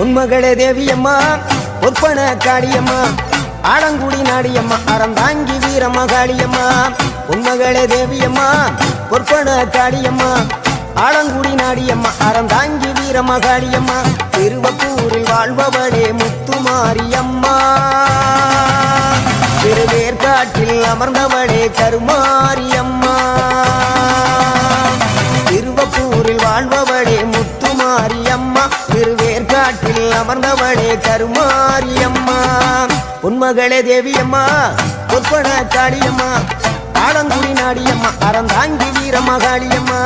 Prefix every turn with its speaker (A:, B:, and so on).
A: உன்மகளே தேவியம்மா ஒப்பன காளியம்மா ஆலங்குடி நாடியம்மா அறந்தாங்கி வீரமகாளியம்மா உன்மகளே தேவியம்மா ஒப்பன காளியம்மா ஆலங்குடி நாடியம்மா அறந்தாங்கி வீரமகாளியம்மா திருவப்பூரில் வாழ்பவளே முத்துமாரியம்மா திருவேற்காட்டில் அமர்ந்தவளே கருமாரியம்மா திருவப்பூரில் வாழ்பவளே முத்துமாரியம்மா திருவேற்காட்டில் அமர்ந்தவளே கருமாரியம்மா உன்மகளே தேவியம்மா ஒப்பன காளியம்மா ஆலங்குடி நாடியம்மா அறந்தாங்கி வீரமகாளியம்மா